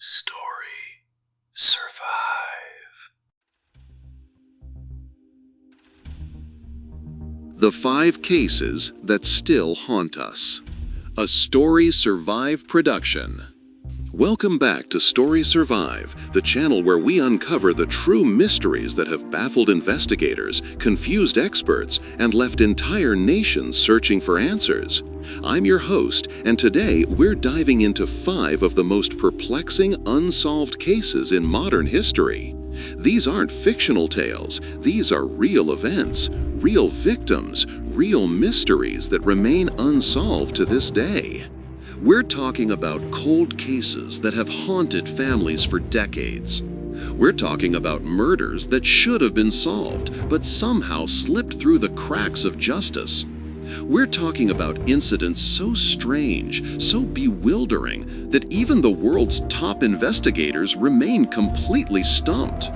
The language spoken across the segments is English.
Story Survive. The 5 Cases That Still Haunt Us. A StorysSurvive production. Welcome back to StorysSurvive, the channel where we uncover the true mysteries that have baffled investigators, confused experts, and left entire nations searching for answers. I'm your host, and today we're diving into 5 of the most perplexing unsolved cases in modern history. These aren't fictional tales, these are real events, real victims, real mysteries that remain unsolved to this day. We're talking about cold cases that have haunted families for decades. We're talking about murders that should have been solved, but somehow slipped through the cracks of justice. We're talking about incidents so strange, so bewildering, that even the world's top investigators remain completely stumped.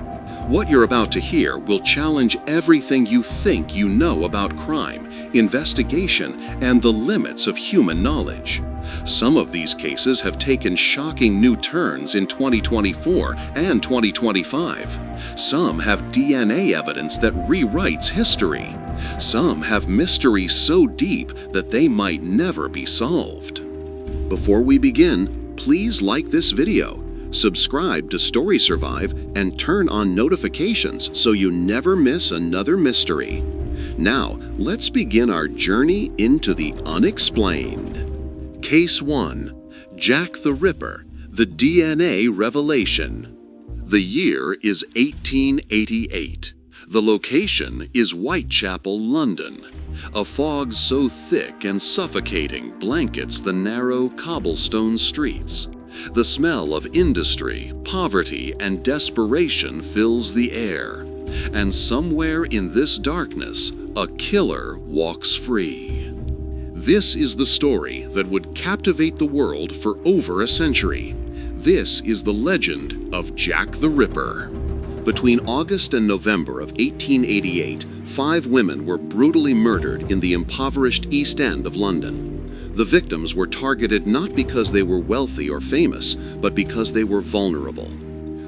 What you're about to hear will challenge everything you think you know about crime, investigation, and the limits of human knowledge. Some of these cases have taken shocking new turns in 2024 and 2025. Some have DNA evidence that rewrites history. Some have mysteries so deep that they might never be solved. Before we begin, please like this video, subscribe to StorysSurvive, and turn on notifications so you never miss another mystery. Now, let's begin our journey into the unexplained. Case 1. Jack the Ripper, the DNA Revelation. The year is 1888. The location is Whitechapel, London. A fog so thick and suffocating blankets the narrow cobblestone streets. The smell of industry, poverty, and desperation fills the air. And somewhere in this darkness, a killer walks free. This is the story that would captivate the world for over a century. This is the legend of Jack the Ripper. Between August and November of 1888, 5 women were brutally murdered in the impoverished East End of London. The victims were targeted not because they were wealthy or famous, but because they were vulnerable.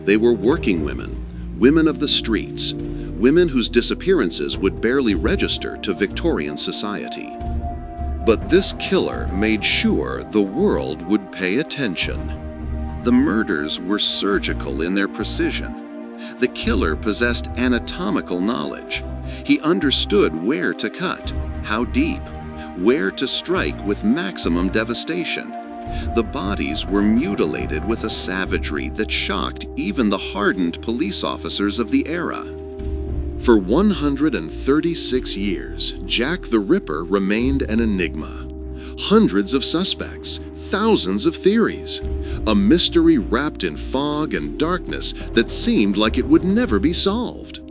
They were working women, women of the streets, women whose disappearances would barely register to Victorian society. But this killer made sure the world would pay attention. The murders were surgical in their precision. The killer possessed anatomical knowledge. He understood where to cut, how deep, where to strike with maximum devastation. The bodies were mutilated with a savagery that shocked even the hardened police officers of the era. For 136 years, Jack the Ripper remained an enigma. Hundreds of suspects, thousands of theories. A mystery wrapped in fog and darkness that seemed like it would never be solved.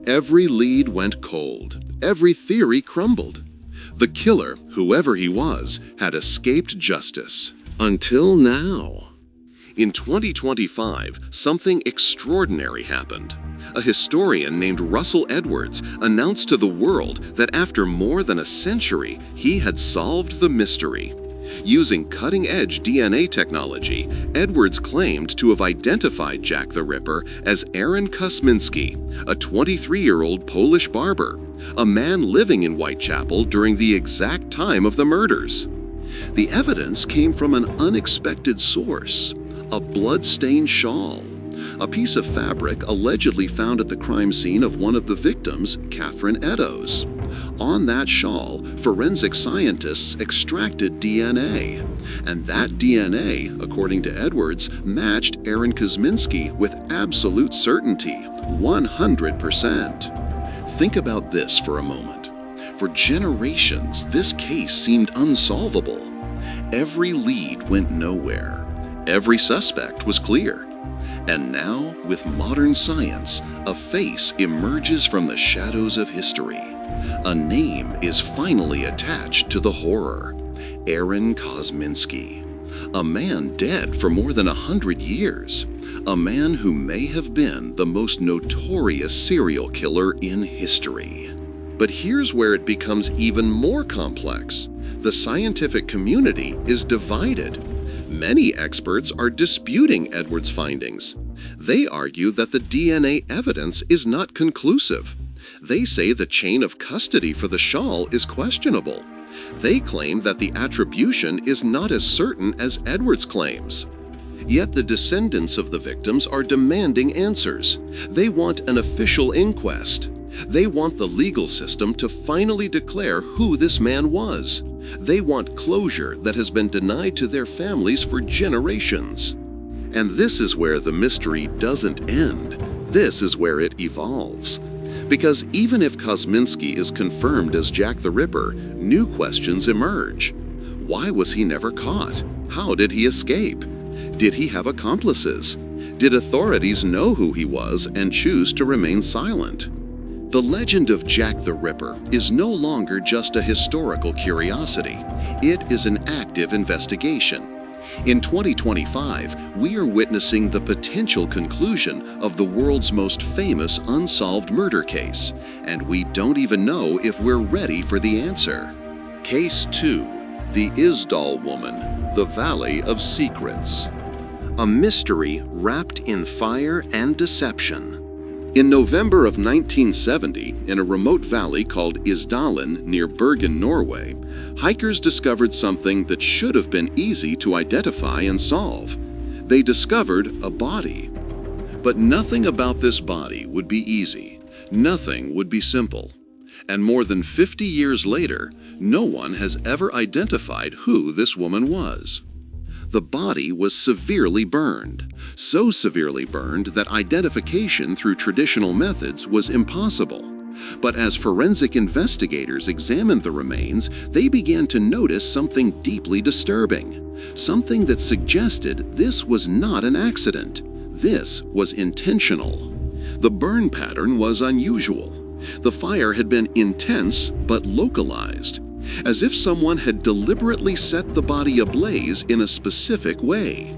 Every lead went cold. Every theory crumbled. The killer, whoever he was, had escaped justice. Until now. In 2025, something extraordinary happened. A historian named Russell Edwards announced to the world that after more than a century, he had solved the mystery. Using cutting-edge DNA technology, Edwards claimed to have identified Jack the Ripper as Aaron Kosminski, a 23-year-old Polish barber, a man living in Whitechapel during the exact time of the murders. The evidence came from an unexpected source, a blood-stained shawl. A piece of fabric allegedly found at the crime scene of one of the victims, Catherine Eddowes. On that shawl, forensic scientists extracted DNA. And that DNA, according to Edwards, matched Aaron Kosminski with absolute certainty, 100%. Think about this for a moment. For generations, this case seemed unsolvable. Every lead went nowhere. Every suspect was clear. And now, with modern science, a face emerges from the shadows of history. A name is finally attached to the horror: Aaron Kosminski. A man dead for more than 100 years. A man who may have been the most notorious serial killer in history. But here's where it becomes even more complex. The scientific community is divided. Many experts are disputing Edwards' findings. They argue that the DNA evidence is not conclusive. They say the chain of custody for the shawl is questionable. They claim that the attribution is not as certain as Edwards claims. Yet the descendants of the victims are demanding answers. They want an official inquest. They want the legal system to finally declare who this man was. They want closure that has been denied to their families for generations. And this is where the mystery doesn't end. This is where it evolves. Because even if Kosminski is confirmed as Jack the Ripper, new questions emerge. Why was he never caught? How did he escape? Did he have accomplices? Did authorities know who he was and choose to remain silent? The legend of Jack the Ripper is no longer just a historical curiosity. It is an active investigation. In 2025, we are witnessing the potential conclusion of the world's most famous unsolved murder case, and we don't even know if we're ready for the answer. Case 2. The Isdal Woman, the Valley of Secrets. A mystery wrapped in fire and deception. In November of 1970, in a remote valley called Isdalen near Bergen, Norway, hikers discovered something that should have been easy to identify and solve. They discovered a body. But nothing about this body would be easy. Nothing would be simple. And more than 50 years later, no one has ever identified who this woman was. The body was severely burned, so severely burned that identification through traditional methods was impossible. But as forensic investigators examined the remains, they began to notice something deeply disturbing, something that suggested this was not an accident. This was intentional. The burn pattern was unusual. The fire had been intense but localized, as if someone had deliberately set the body ablaze in a specific way.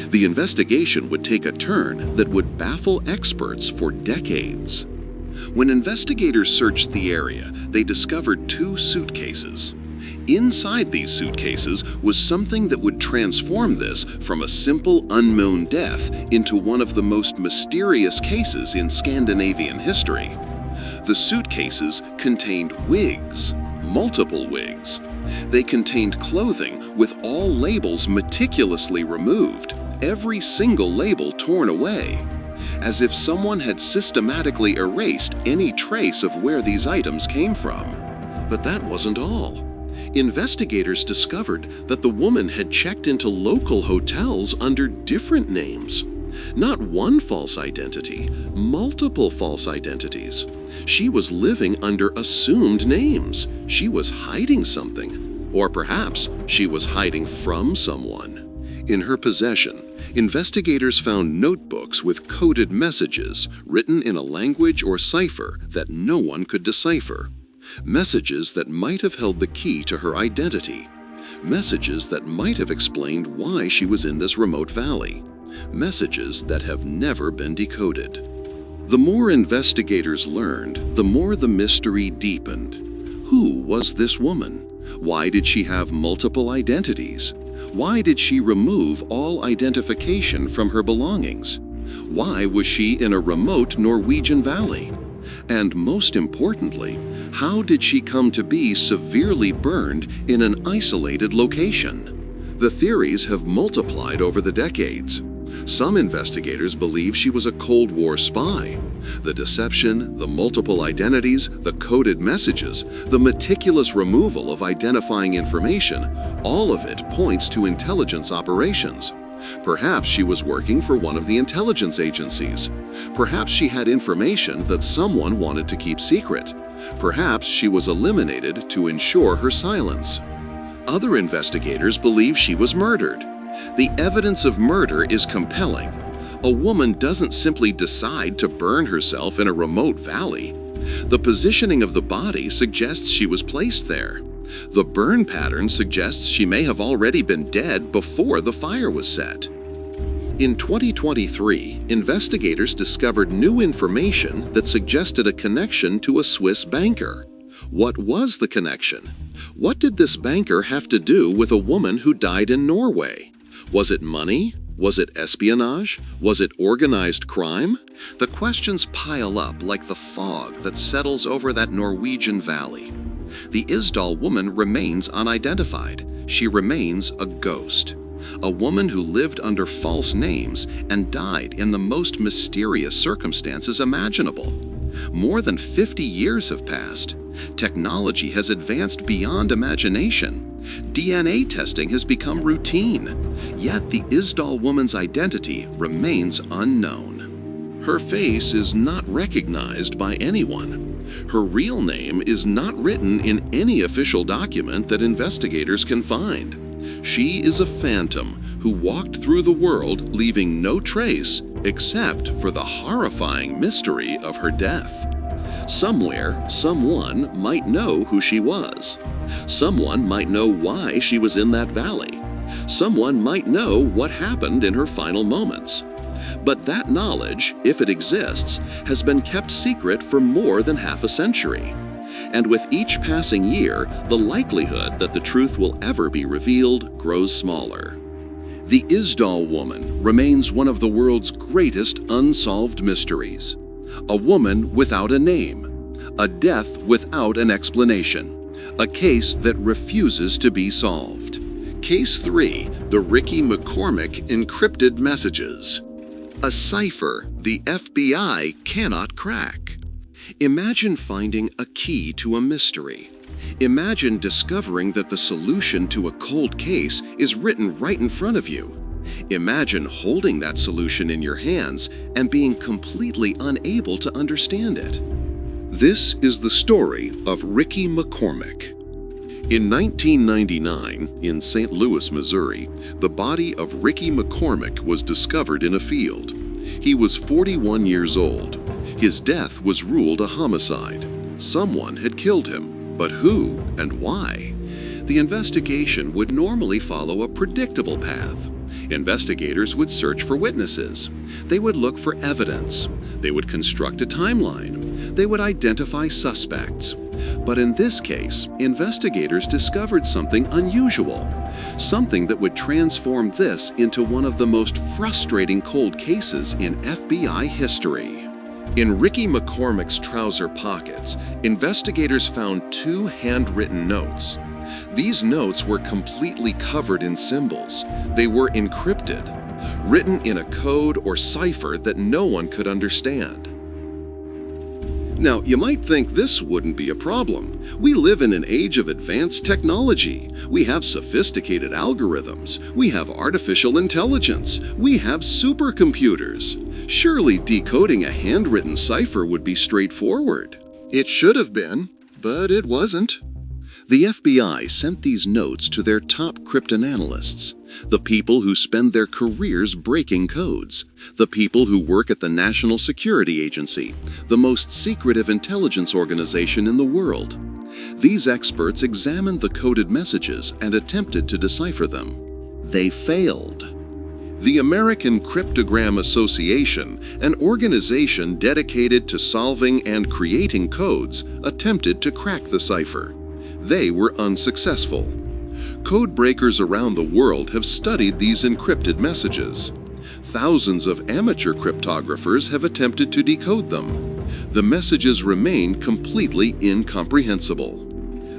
The investigation would take a turn that would baffle experts for decades. When investigators searched the area, they discovered 2 suitcases. Inside these suitcases was something that would transform this from a simple unknown death into one of the most mysterious cases in Scandinavian history. The suitcases contained wigs. Multiple wigs. They contained clothing with all labels meticulously removed, every single label torn away, as if someone had systematically erased any trace of where these items came from. But that wasn't all. Investigators discovered that the woman had checked into local hotels under different names. Not one false identity, multiple false identities. She was living under assumed names. She was hiding something. Or perhaps she was hiding from someone. In her possession, investigators found notebooks with coded messages written in a language or cipher that no one could decipher. Messages that might have held the key to her identity. Messages that might have explained why she was in this remote valley. Messages that have never been decoded. The more investigators learned, the more the mystery deepened. Who was this woman? Why did she have multiple identities? Why did she remove all identification from her belongings? Why was she in a remote Norwegian valley? And most importantly, how did she come to be severely burned in an isolated location? The theories have multiplied over the decades. Some investigators believe she was a Cold War spy. The deception, the multiple identities, the coded messages, the meticulous removal of identifying information, all of it points to intelligence operations. Perhaps she was working for one of the intelligence agencies. Perhaps she had information that someone wanted to keep secret. Perhaps she was eliminated to ensure her silence. Other investigators believe she was murdered. The evidence of murder is compelling. A woman doesn't simply decide to burn herself in a remote valley. The positioning of the body suggests she was placed there. The burn pattern suggests she may have already been dead before the fire was set. In 2023, investigators discovered new information that suggested a connection to a Swiss banker. What was the connection? What did this banker have to do with a woman who died in Norway? Was it money? Was it espionage? Was it organized crime? The questions pile up like the fog that settles over that Norwegian valley. The Isdal woman remains unidentified. She remains a ghost. A woman who lived under false names and died in the most mysterious circumstances imaginable. More than 50 years have passed. Technology has advanced beyond imagination. DNA testing has become routine. Yet the Isdal woman's identity remains unknown. Her face is not recognized by anyone. Her real name is not written in any official document that investigators can find. She is a phantom who walked through the world leaving no trace except for the horrifying mystery of her death. Somewhere, someone might know who she was. Someone might know why she was in that valley. Someone might know what happened in her final moments. But that knowledge, if it exists, has been kept secret for more than half a century. And with each passing year, the likelihood that the truth will ever be revealed grows smaller. The Isdal woman remains one of the world's greatest unsolved mysteries. A woman without a name, a death without an explanation, a case that refuses to be solved. Case 3, the Ricky McCormick encrypted messages. A cipher the FBI cannot crack. Imagine finding a key to a mystery. Imagine discovering that the solution to a cold case is written right in front of you. Imagine holding that solution in your hands and being completely unable to understand it. This is the story of Ricky McCormick. In 1999, in St. Louis, Missouri, the body of Ricky McCormick was discovered in a field. He was 41 years old. His death was ruled a homicide. Someone had killed him, but who and why? The investigation would normally follow a predictable path. Investigators would search for witnesses. They would look for evidence. They would construct a timeline. They would identify suspects. But in this case, investigators discovered something unusual, something that would transform this into one of the most frustrating cold cases in FBI history. In Ricky McCormick's trouser pockets, investigators found 2 handwritten notes. These notes were completely covered in symbols. They were encrypted, written in a code or cipher that no one could understand. Now, you might think this wouldn't be a problem. We live in an age of advanced technology. We have sophisticated algorithms. We have artificial intelligence. We have supercomputers. Surely decoding a handwritten cipher would be straightforward. It should have been, but it wasn't. The FBI sent these notes to their top cryptanalysts, the people who spend their careers breaking codes, the people who work at the National Security Agency, the most secretive intelligence organization in the world. These experts examined the coded messages and attempted to decipher them. They failed. The American Cryptogram Association, an organization dedicated to solving and creating codes, attempted to crack the cipher. They were unsuccessful. Code breakers around the world have studied these encrypted messages. Thousands of amateur cryptographers have attempted to decode them. The messages remain completely incomprehensible.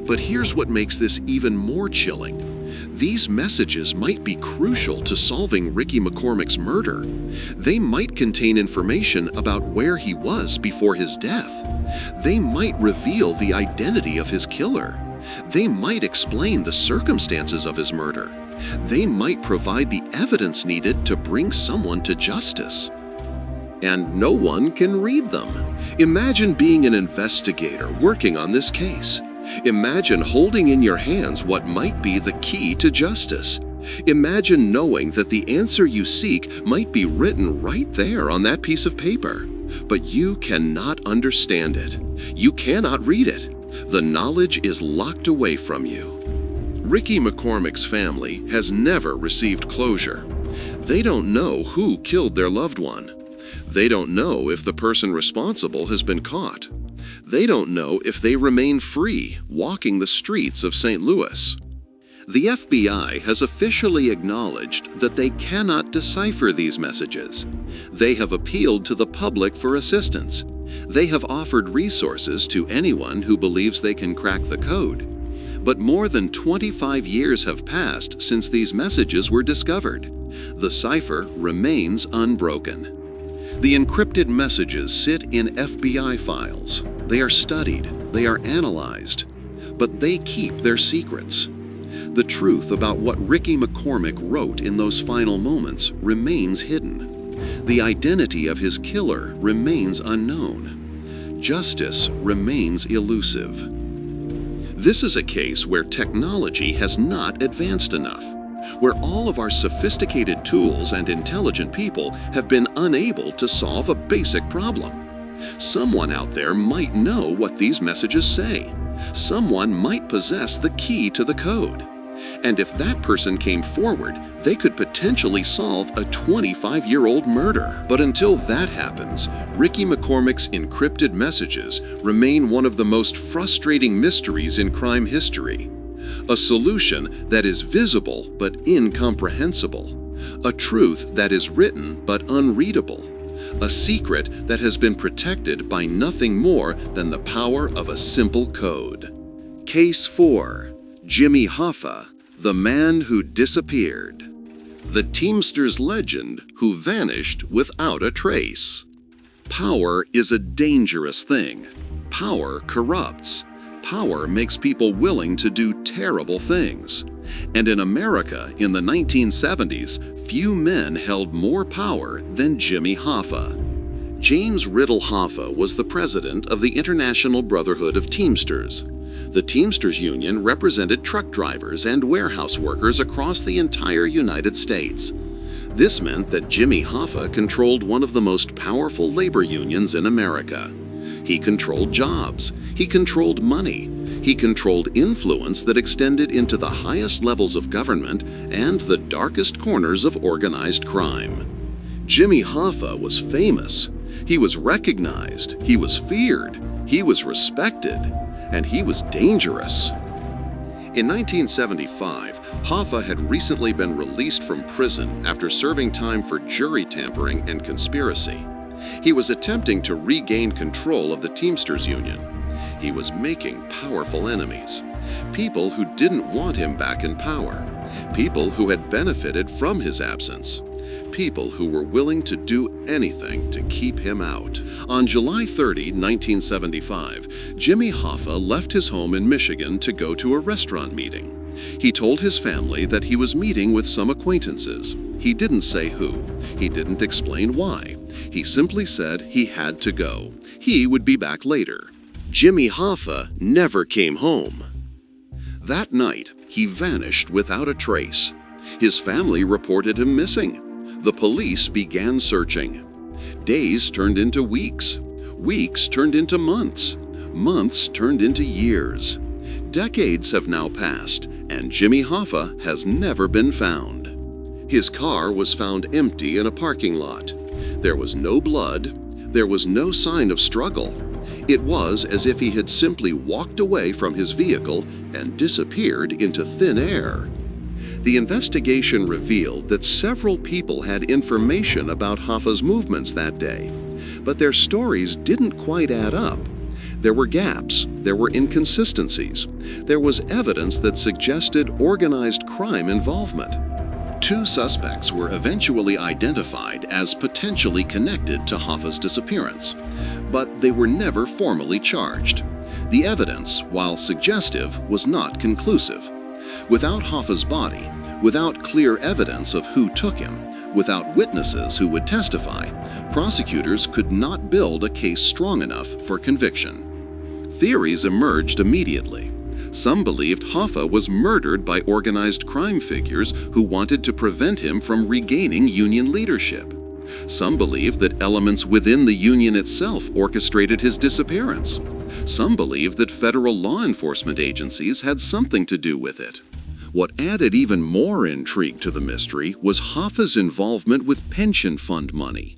But here's what makes this even more chilling. These messages might be crucial to solving Ricky McCormick's murder. They might contain information about where he was before his death. They might reveal the identity of his killer. They might explain the circumstances of his murder. They might provide the evidence needed to bring someone to justice. And no one can read them. Imagine being an investigator working on this case. Imagine holding in your hands what might be the key to justice. Imagine knowing that the answer you seek might be written right there on that piece of paper. But you cannot understand it. You cannot read it. The knowledge is locked away from you. Ricky McCormick's family has never received closure. They don't know who killed their loved one. They don't know if the person responsible has been caught. They don't know if they remain free walking the streets of St. Louis. The FBI has officially acknowledged that they cannot decipher these messages. They have appealed to the public for assistance. They have offered resources to anyone who believes they can crack the code. But more than 25 years have passed since these messages were discovered. The cipher remains unbroken. The encrypted messages sit in FBI files. They are studied, they are analyzed, but they keep their secrets. The truth about what Ricky McCormick wrote in those final moments remains hidden. The identity of his killer remains unknown. Justice remains elusive. This is a case where technology has not advanced enough, where all of our sophisticated tools and intelligent people have been unable to solve a basic problem. Someone out there might know what these messages say. Someone might possess the key to the code. And if that person came forward, they could potentially solve a 25-year-old murder. But until that happens, Ricky McCormick's encrypted messages remain one of the most frustrating mysteries in crime history. A solution that is visible but incomprehensible. A truth that is written but unreadable. A secret that has been protected by nothing more than the power of a simple code. Case 4. Jimmy Hoffa, the man who disappeared. The Teamster's legend who vanished without a trace. Power is a dangerous thing. Power corrupts. Power makes people willing to do terrible things. And in America in the 1970s, few men held more power than Jimmy Hoffa. James Riddle Hoffa was the president of the International Brotherhood of Teamsters. The Teamsters Union represented truck drivers and warehouse workers across the entire United States. This meant that Jimmy Hoffa controlled one of the most powerful labor unions in America. He controlled jobs. He controlled money. He controlled influence that extended into the highest levels of government and the darkest corners of organized crime. Jimmy Hoffa was famous. He was recognized. He was feared. He was respected. And he was dangerous. In 1975, Hoffa had recently been released from prison after serving time for jury tampering and conspiracy. He was attempting to regain control of the Teamsters Union. He was making powerful enemies. People who didn't want him back in power. People who had benefited from his absence. People who were willing to do anything to keep him out. On July 30, 1975, Jimmy Hoffa left his home in Michigan to go to a restaurant meeting. He told his family that he was meeting with some acquaintances. He didn't say who. He didn't explain why. He simply said he had to go. He would be back later. Jimmy Hoffa never came home. That night, he vanished without a trace. His family reported him missing. The police began searching. Days turned into weeks. Weeks turned into months. Months turned into years. Decades have now passed, and Jimmy Hoffa has never been found. His car was found empty in a parking lot. There was no blood. There was no sign of struggle. It was as if he had simply walked away from his vehicle and disappeared into thin air. The investigation revealed that several people had information about Hoffa's movements that day, but their stories didn't quite add up. There were gaps, there were inconsistencies, there was evidence that suggested organized crime involvement. 2 suspects were eventually identified as potentially connected to Hoffa's disappearance, but they were never formally charged. The evidence, while suggestive, was not conclusive. Without Hoffa's body, without clear evidence of who took him, without witnesses who would testify, prosecutors could not build a case strong enough for conviction. Theories emerged immediately. Some believed Hoffa was murdered by organized crime figures who wanted to prevent him from regaining union leadership. Some believed that elements within the union itself orchestrated his disappearance. Some believed that federal law enforcement agencies had something to do with it. What added even more intrigue to the mystery was Hoffa's involvement with pension fund money.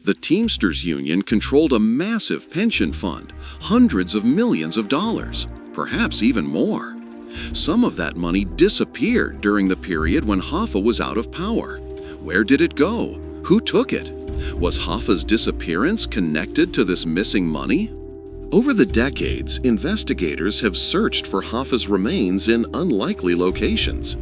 The Teamsters Union controlled a massive pension fund, hundreds of millions of dollars, perhaps even more. Some of that money disappeared during the period when Hoffa was out of power. Where did it go? Who took it? Was Hoffa's disappearance connected to this missing money? Over the decades, investigators have searched for Hoffa's remains in unlikely locations.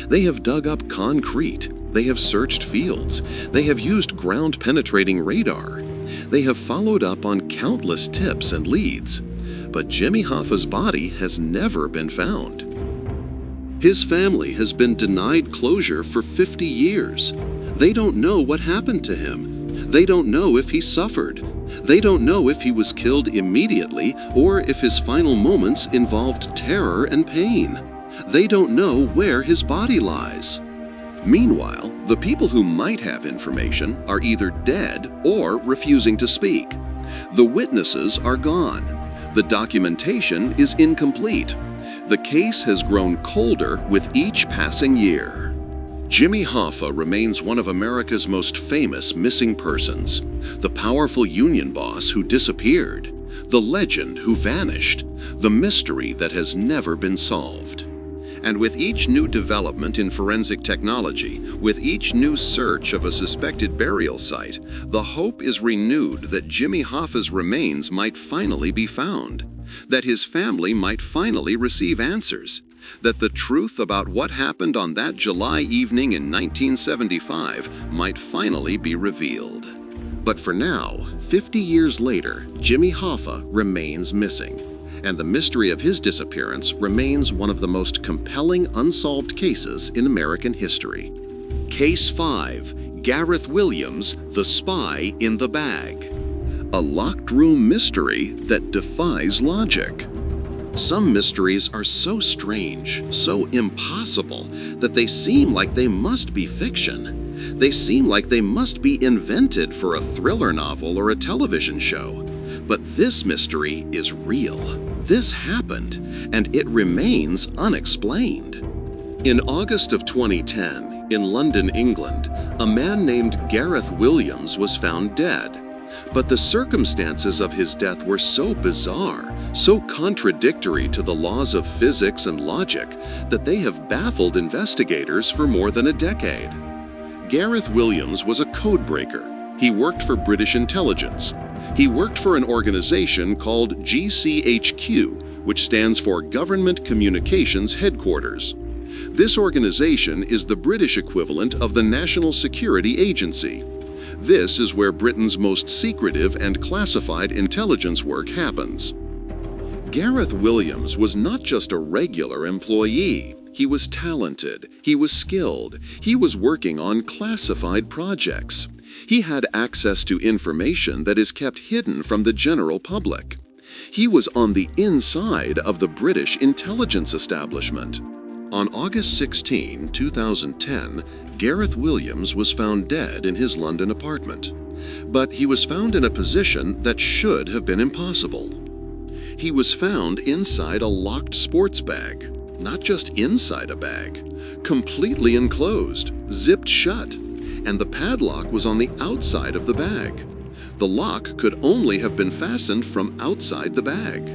They have dug up concrete. They have searched fields. They have used ground-penetrating radar. They have followed up on countless tips and leads. But Jimmy Hoffa's body has never been found. His family has been denied closure for 50 years. They don't know what happened to him. They don't know if he suffered. They don't know if he was killed immediately or if his final moments involved terror and pain. They don't know where his body lies. Meanwhile, the people who might have information are either dead or refusing to speak. The witnesses are gone. The documentation is incomplete. The case has grown colder with each passing year. Jimmy Hoffa remains one of America's most famous missing persons, the powerful union boss who disappeared, the legend who vanished, the mystery that has never been solved. And with each new development in forensic technology, with each new search of a suspected burial site, the hope is renewed that Jimmy Hoffa's remains might finally be found, that his family might finally receive answers, that the truth about what happened on that July evening in 1975 might finally be revealed. But for now, 50 years later, Jimmy Hoffa remains missing, and the mystery of his disappearance remains one of the most compelling unsolved cases in American history. Case 5: Gareth Williams, the Spy in the Bag. A locked room mystery that defies logic. Some mysteries are so strange, so impossible, that they seem like they must be fiction. They seem like they must be invented for a thriller novel or a television show. But this mystery is real. This happened, and it remains unexplained. In August of 2010, in London, England, a man named Gareth Williams was found dead. But the circumstances of his death were so bizarre, so contradictory to the laws of physics and logic, that they have baffled investigators for more than a decade. Gareth Williams was a codebreaker. He worked for British intelligence. He worked for an organization called GCHQ, which stands for Government Communications Headquarters. This organization is the British equivalent of the National Security Agency. This is where Britain's most secretive and classified intelligence work happens. Gareth Williams was not just a regular employee. He was talented, he was skilled, he was working on classified projects. He had access to information that is kept hidden from the general public. He was on the inside of the British intelligence establishment. On August 16, 2010, Gareth Williams was found dead in his London apartment. But he was found in a position that should have been impossible. He was found inside a locked sports bag, not just inside a bag, completely enclosed, zipped shut, and the padlock was on the outside of the bag. The lock could only have been fastened from outside the bag.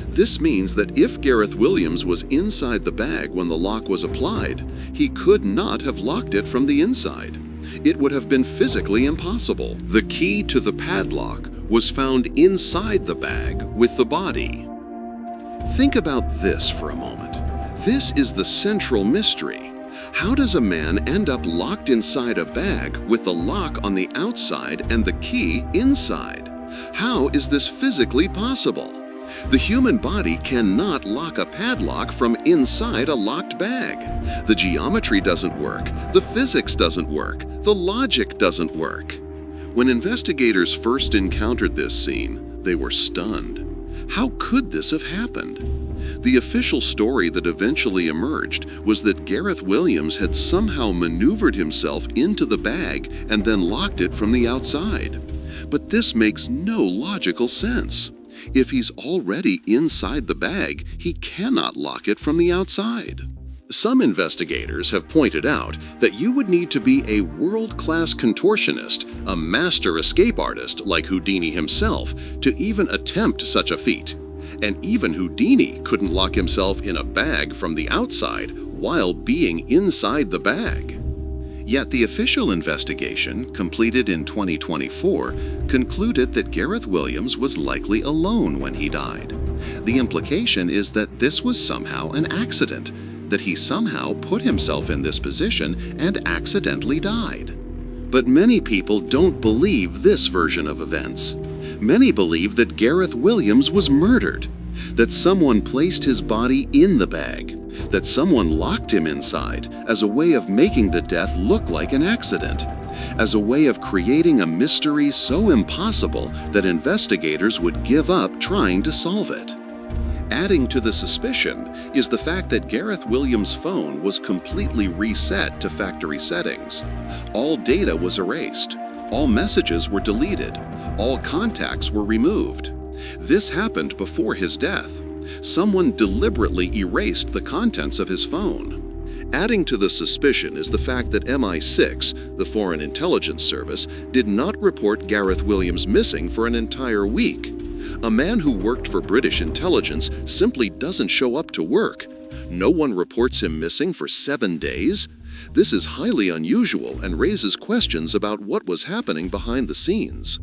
This means that if Gareth Williams was inside the bag when the lock was applied, he could not have locked it from the inside. It would have been physically impossible. The key to the padlock was found inside the bag with the body. Think about this for a moment. This is the central mystery. How does a man end up locked inside a bag with the lock on the outside and the key inside? How is this physically possible? The human body cannot lock a padlock from inside a locked bag. The geometry doesn't work, the physics doesn't work, the logic doesn't work. When investigators first encountered this scene, they were stunned. How could this have happened? The official story that eventually emerged was that Gareth Williams had somehow maneuvered himself into the bag and then locked it from the outside. But this makes no logical sense. If he's already inside the bag, he cannot lock it from the outside. Some investigators have pointed out that you would need to be a world-class contortionist, a master escape artist like Houdini himself, to even attempt such a feat. And even Houdini couldn't lock himself in a bag from the outside while being inside the bag. Yet the official investigation, completed in 2024, concluded that Gareth Williams was likely alone when he died. The implication is that this was somehow an accident, that he somehow put himself in this position and accidentally died. But many people don't believe this version of events. Many believe that Gareth Williams was murdered, that someone placed his body in the bag, that someone locked him inside as a way of making the death look like an accident, as a way of creating a mystery so impossible that investigators would give up trying to solve it. Adding to the suspicion is the fact that Gareth Williams' phone was completely reset to factory settings. All data was erased, all messages were deleted, all contacts were removed. This happened before his death. Someone deliberately erased the contents of his phone. Adding to the suspicion is the fact that MI6, the Foreign Intelligence Service, did not report Gareth Williams missing for an entire week. A man who worked for British intelligence simply doesn't show up to work. No one reports him missing for 7 days. This is highly unusual and raises questions about what was happening behind the scenes.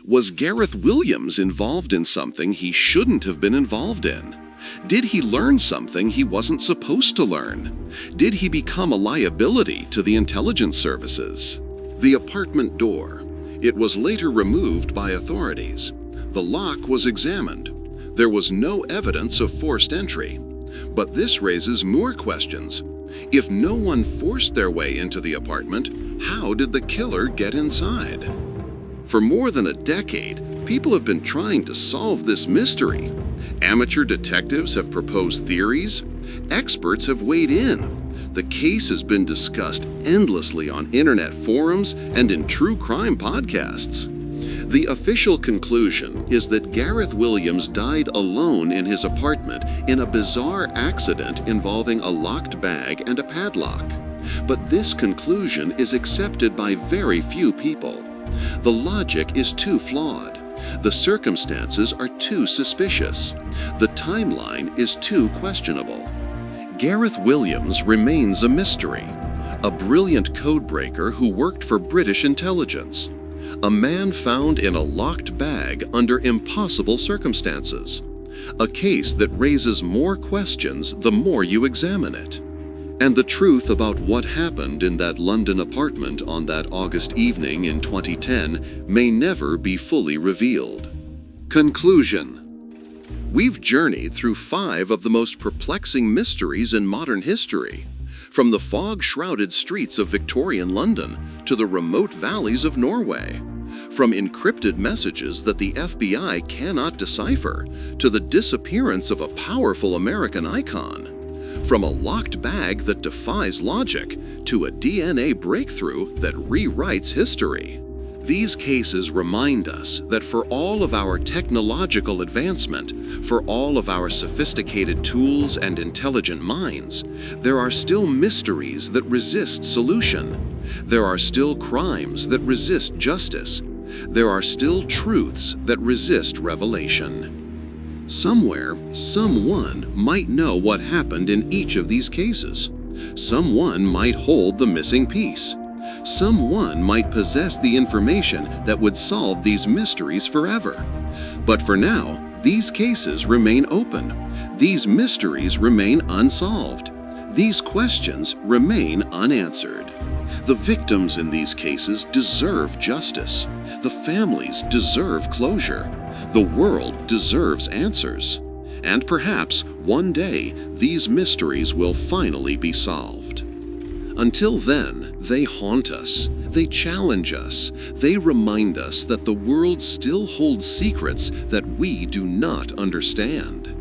Was Gareth Williams involved in something he shouldn't have been involved in? Did he learn something he wasn't supposed to learn? Did he become a liability to the intelligence services? The apartment door. It was later removed by authorities. The lock was examined. There was no evidence of forced entry. But this raises more questions. If no one forced their way into the apartment, how did the killer get inside? For more than a decade, people have been trying to solve this mystery. Amateur detectives have proposed theories. Experts have weighed in. The case has been discussed endlessly on internet forums and in true crime podcasts. The official conclusion is that Gareth Williams died alone in his apartment in a bizarre accident involving a locked bag and a padlock. But this conclusion is accepted by very few people. The logic is too flawed. The circumstances are too suspicious. The timeline is too questionable. Gareth Williams remains a mystery. A brilliant codebreaker who worked for British intelligence. A man found in a locked bag under impossible circumstances. A case that raises more questions the more you examine it. And the truth about what happened in that London apartment on that August evening in 2010 may never be fully revealed. Conclusion. We've journeyed through 5 of the most perplexing mysteries in modern history. From the fog-shrouded streets of Victorian London to the remote valleys of Norway. From encrypted messages that the FBI cannot decipher to the disappearance of a powerful American icon. From a locked bag that defies logic to a DNA breakthrough that rewrites history. These cases remind us that for all of our technological advancement, for all of our sophisticated tools and intelligent minds, there are still mysteries that resist solution. There are still crimes that resist justice. There are still truths that resist revelation. Somewhere, someone might know what happened in each of these cases. Someone might hold the missing piece. Someone might possess the information that would solve these mysteries forever. But for now, these cases remain open. These mysteries remain unsolved. These questions remain unanswered. The victims in these cases deserve justice. The families deserve closure. The world deserves answers. And perhaps one day these mysteries will finally be solved. Until then, they haunt us. They challenge us. They remind us that the world still holds secrets that we do not understand.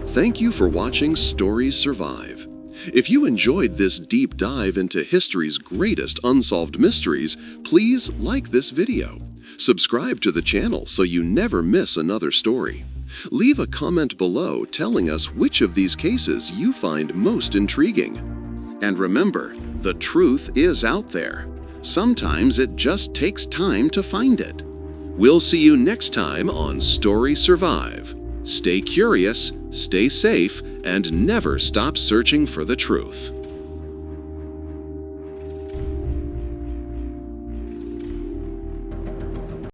Thank you for watching Stories Survive. If you enjoyed this deep dive into history's greatest unsolved mysteries, please like this video. Subscribe to the channel so you never miss another story. Leave a comment below telling us which of these cases you find most intriguing. And remember, the truth is out there. Sometimes it just takes time to find it. We'll see you next time on Stories Survive. Stay curious, stay safe, and never stop searching for the truth.